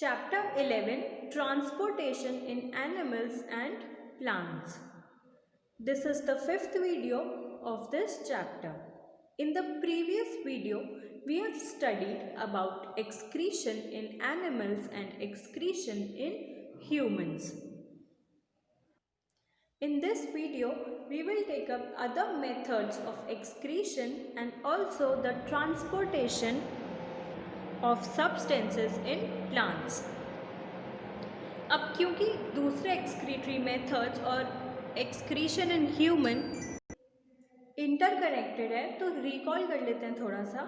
Chapter 11, Transportation in Animals and Plants. This is the fifth video of this chapter. In the previous video, we have studied about excretion in animals and excretion in humans. In this video, we will take up other methods of excretion and also the transportation of substances in plants. अब क्योंकि दूसरे excretory methods और excretion in human interconnected है तो recall कर लेते हैं थोड़ा सा।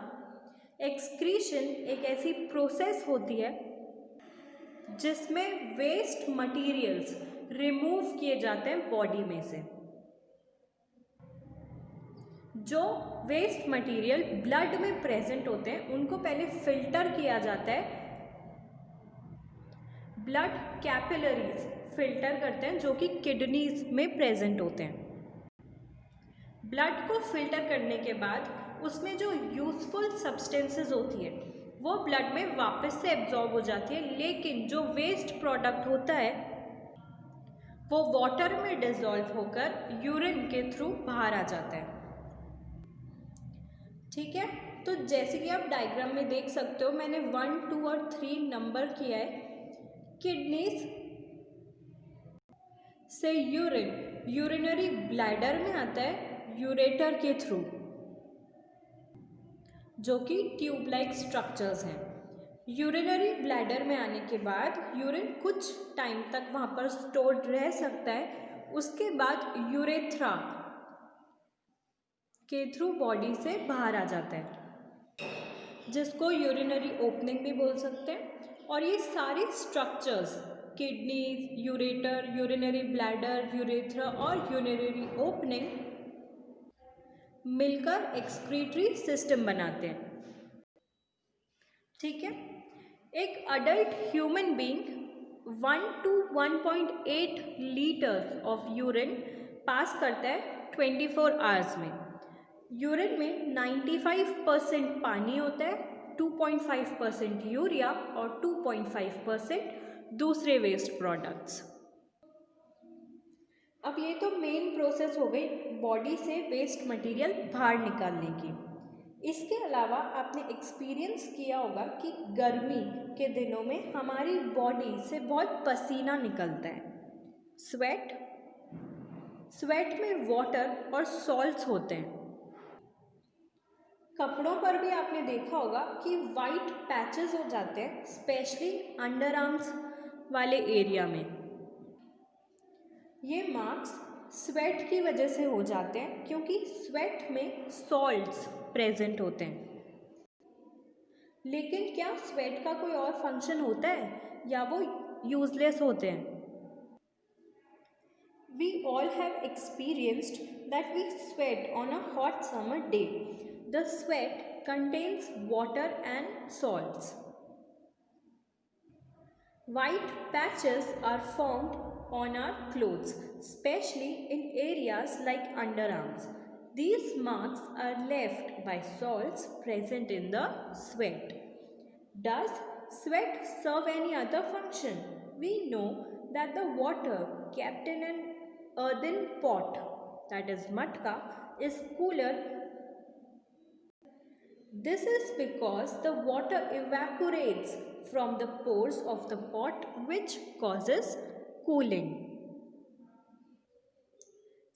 एक्सक्रीशन एक ऐसी प्रोसेस होती है जिसमें वेस्ट मटेरियल्स रिमूव किए जाते हैं बॉडी में से। जो वेस्ट मटेरियल ब्लड में प्रेजेंट होते हैं उनको पहले फिल्टर किया जाता है, ब्लड कैपिलरीज फिल्टर करते हैं जो कि किडनीज में प्रेजेंट होते हैं। ब्लड को फिल्टर करने के बाद उसमें जो यूजफुल सब्सटेंसेस होती है वो ब्लड में वापस से एब्जॉर्ब हो जाती है, लेकिन जो वेस्ट प्रोडक्ट होता है वो वाटर में डिसॉल्व होकर यूरिन के थ्रू बाहर आ जाता है। ठीक है, तो जैसे कि आप डायग्राम में देख सकते हो, मैंने 1, 2 और 3 नंबर किया है। किडनीज से यूरिन यूरिनरी ब्लैडर में आता है यूरेटर के थ्रू, जो कि ट्यूब लाइक स्ट्रक्चर्स हैं। यूरिनरी ब्लैडर में आने के बाद यूरिन कुछ टाइम तक वहाँ पर स्टोर्ड रह सकता है। उसके बाद यूरेथ्रा के थ्रू बॉडी से बाहर आ जाता है, जिसको यूरिनरी ओपनिंग भी बोल सकते हैं। और ये सारे structures kidney, ureter, urinary bladder, urethra और यूरिनरी ओपनिंग मिलकर एक्सक्रीटरी सिस्टम बनाते हैं। ठीक है, एक adult human being 1 to 1.8 litres of urine pass करता है 24 आवर्स में। यूरिन में 95% पानी होता है, 2.5% यूरिया और 2.5% दूसरे वेस्ट प्रोडक्ट्स। अब ये तो मेन प्रोसेस हो गई बॉडी से वेस्ट मटेरियल बाहर निकालने की। इसके अलावा आपने एक्सपीरियंस किया होगा कि गर्मी के दिनों में हमारी बॉडी से बहुत पसीना निकलता है, स्वेट में वाटर और सॉल्ट्स होते हैं। कपड़ों पर भी आपने देखा होगा कि वाइट पैचेस हो जाते हैं, स्पेशली अंडर आर्म्स वाले एरिया में। ये मार्क्स स्वेट की वजह से हो जाते हैं, क्योंकि स्वेट में सॉल्ट्स प्रेजेंट होते हैं। लेकिन क्या स्वेट का कोई और फंक्शन होता है या वो यूजलेस होते हैं? We all have experienced that we sweat on a hot summer day. The sweat contains water and salts. White patches are formed on our clothes, especially in areas like underarms. These marks are left by salts present in the sweat. Does sweat serve any other function? We know that the water kept in an earthen pot, that is matka, is cooler. This is because the water evaporates from the pores of the pot, which causes cooling.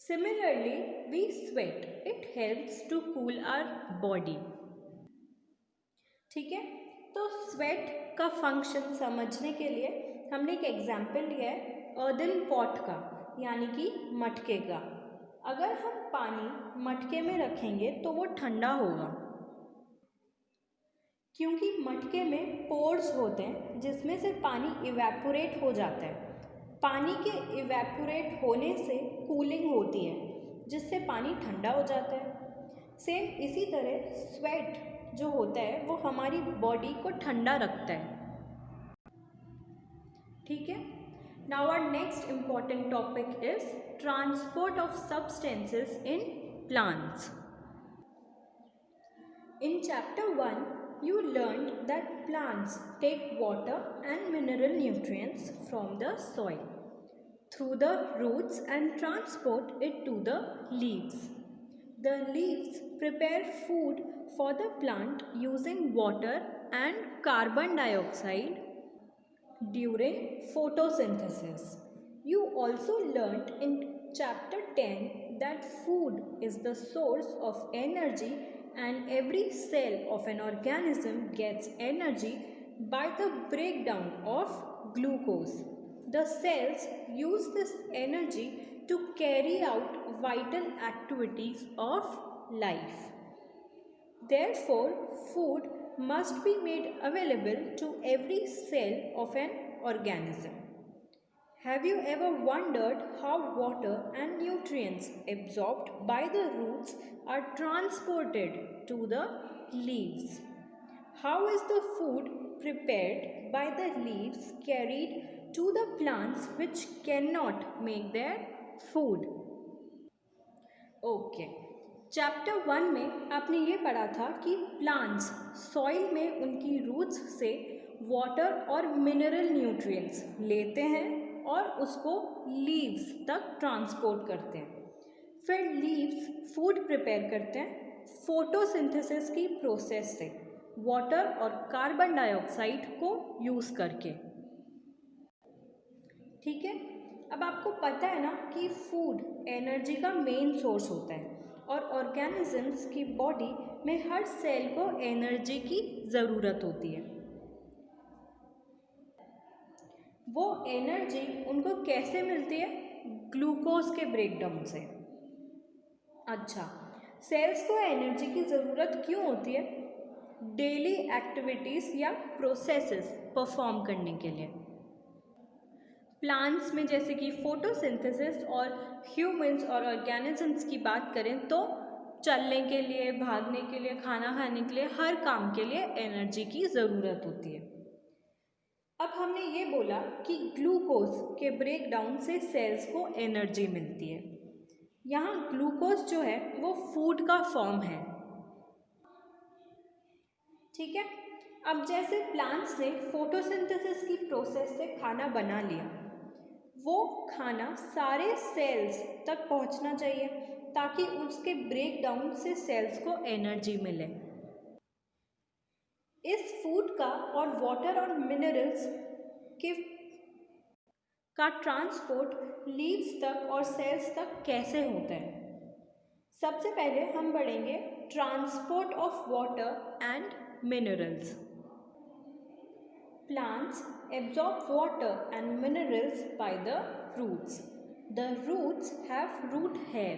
Similarly, we sweat. It helps to cool our body. ठीक है, तो sweat का function समझने के लिए हमने एक example लिया है अर्दन पॉट का, यानी कि मटके का। अगर हम पानी मटके में रखेंगे तो वो ठंडा होगा, क्योंकि मटके में पोर्स होते हैं जिसमें से पानी इवेपोरेट हो जाता है। पानी के इवेपोरेट होने से कूलिंग होती है, जिससे पानी ठंडा हो जाता है। सेम इसी तरह स्वेट जो होता है वो हमारी बॉडी को ठंडा रखता है। ठीक है, now our next important topic is transport of substances in plants. In chapter 1, you learned that plants take water and mineral nutrients from the soil through the roots and transport it to the leaves. The leaves prepare food for the plant using water and carbon dioxide during photosynthesis. You also learnt in chapter 10 that food is the source of energy and every cell of an organism gets energy by the breakdown of glucose. The cells use this energy to carry out vital activities of life. Therefore, food must be made available to every cell of an organism. Have you ever wondered how water and nutrients absorbed by the roots are transported to the leaves? How is the food prepared by the leaves carried to the plants which cannot make their food? Okay, chapter 1 में आपने ये पढ़ा था कि plants soil में उनकी roots से water और मिनरल न्यूट्रिएंट्स लेते हैं और उसको लीव्स तक ट्रांसपोर्ट करते हैं। फिर लीव्स फूड प्रिपेयर करते हैं फोटोसिंथेसिस की प्रोसेस से वाटर और कार्बन डाइऑक्साइड को यूज़ करके। ठीक है, अब आपको पता है ना कि फूड एनर्जी का मेन सोर्स होता है और ऑर्गेनिजम्स की बॉडी में हर सेल को एनर्जी की ज़रूरत होती है। वो एनर्जी उनको कैसे मिलती है? ग्लूकोज के ब्रेकडाउन से। अच्छा, सेल्स को एनर्जी की ज़रूरत क्यों होती है? डेली एक्टिविटीज़ या प्रोसेसेस परफॉर्म करने के लिए। प्लांट्स में जैसे कि फोटोसिंथेसिस और ह्यूमंस और ऑर्गेनिजम्स की बात करें तो चलने के लिए, भागने के लिए, खाना खाने के लिए, हर काम के लिए एनर्जी की ज़रूरत होती है। अब हमने ये बोला कि ग्लूकोज के ब्रेकडाउन से सेल्स को एनर्जी मिलती है। यहाँ ग्लूकोज जो है वो फूड का फॉर्म है। ठीक है, अब जैसे प्लांट्स ने फोटोसिंथेसिस की प्रोसेस से खाना बना लिया, वो खाना सारे सेल्स तक पहुंचना चाहिए ताकि उसके ब्रेकडाउन से सेल्स को एनर्जी मिले। इस फूड का और वाटर और मिनरल्स के का ट्रांसपोर्ट लीव्स तक और सेल्स तक कैसे होता है? सबसे पहले हम पढ़ेंगे transport of water and minerals. Plants absorb water and minerals by the roots. The roots have root hair.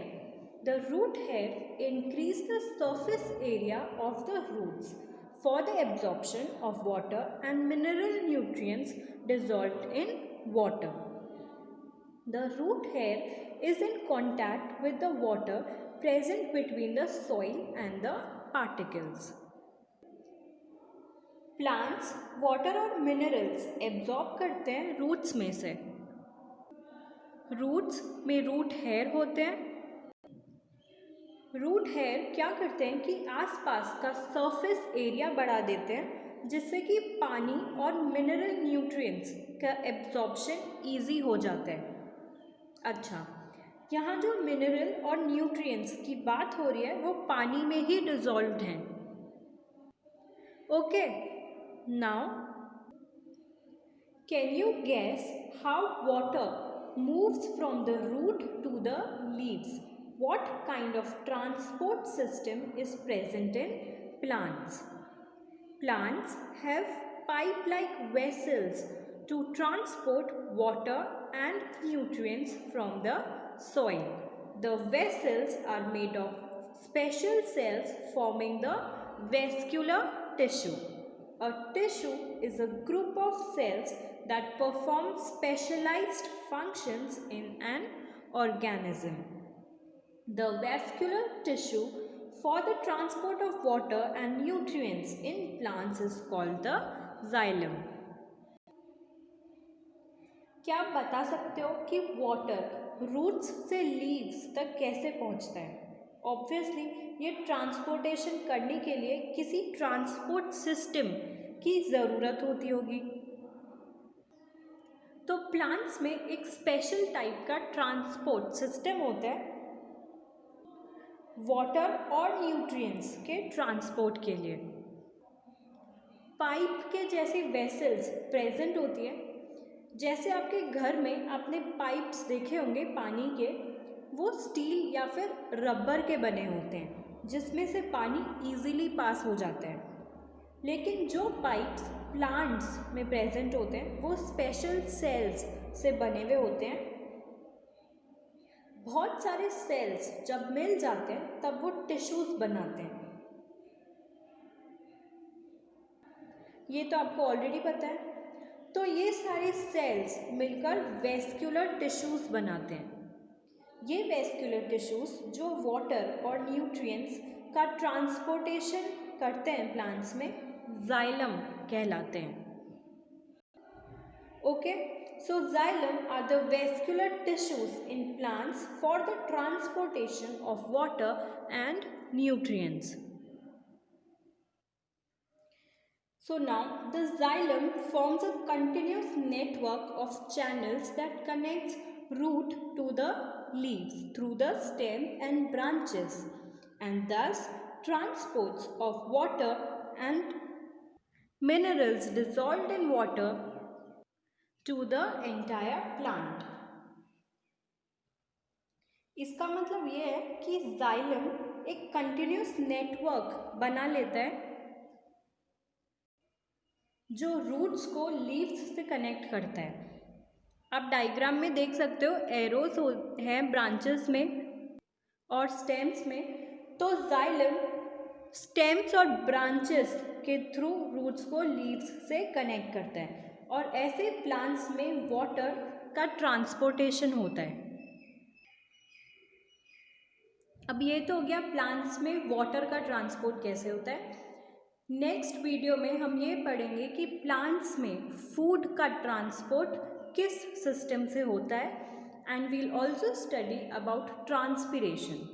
The root hair increase the surface area of the roots for the absorption of water and mineral nutrients dissolved in water. The root hair is in contact with the water present between the soil and the particles. Plants water और minerals absorb करते हैं roots में से। Roots में root hair होते हैं। Root hair क्या करते हैं कि आसपास का सरफेस एरिया बढ़ा देते हैं जिससे कि पानी और मिनरल न्यूट्रिएंट्स का एब्जॉर्प्शन ईजी हो जाता है। अच्छा, यहाँ जो मिनरल और न्यूट्रिएंट्स की बात हो रही है वो पानी में ही डिज़ोल्व्ड हैं। Okay, now, can you guess how water moves from the root to the leaves? What kind of transport system is present in plants? Plants have pipe-like vessels to transport water and nutrients from the soil. The vessels are made of special cells forming the vascular tissue. A tissue is a group of cells that perform specialized functions in an organism. The vascular tissue for the transport of water and nutrients in plants is called the xylem. क्या आप बता सकते हो कि water roots से leaves तक कैसे पहुंचता है? ऑब्वियसली ये ट्रांसपोर्टेशन करने के लिए किसी ट्रांसपोर्ट सिस्टम की ज़रूरत होती होगी। तो प्लांट्स में एक स्पेशल टाइप का ट्रांसपोर्ट सिस्टम होता है वाटर और न्यूट्रिएंट्स के ट्रांसपोर्ट के लिए। पाइप के जैसी वेसल्स प्रेजेंट होती है। जैसे आपके घर में आपने पाइप्स देखे होंगे पानी के, वो स्टील या फिर रबर के बने होते हैं जिसमें से पानी इजीली पास हो जाता है। लेकिन जो पाइप्स प्लांट्स में प्रेजेंट होते हैं वो स्पेशल सेल्स से बने हुए होते हैं। बहुत सारे सेल्स जब मिल जाते हैं तब वो टिश्यूज बनाते हैं। ये तो आपको ऑलरेडी पता है। तो ये सारे सेल्स मिलकर वेस्क्यूलर टिश्यूज बनाते हैं। ये वेस्क्यूलर टिश्यूज जो वाटर और न्यूट्रिएंट्स का ट्रांसपोर्टेशन करते हैं प्लांट्स में, जाइलम कहलाते हैं। Okay, so xylem are the vascular tissues in plants for the transportation of water and nutrients. So now the xylem forms a continuous network of channels that connects root to the leaves through the stem and branches, and thus transports of water and minerals dissolved in water to the entire plant. इसका मतलब ये है कि xylem एक continuous network बना लेता है जो रूट्स को लीव्स से कनेक्ट करता है। आप डायग्राम में देख सकते हो एरोज हैं ब्रांचेस में और स्टेम्स में। तो जाइलम स्टेम्स और ब्रांचेस के थ्रू रूट्स को लीव्स से कनेक्ट करता है और ऐसे प्लांट्स में वाटर का ट्रांसपोर्टेशन होता है। अब ये तो हो गया प्लांट्स में वाटर का ट्रांसपोर्ट कैसे होता है। नेक्स्ट वीडियो में हम ये पढ़ेंगे कि प्लांट्स में फूड का ट्रांसपोर्ट किस सिस्टम से होता है, and we'll also study about transpiration.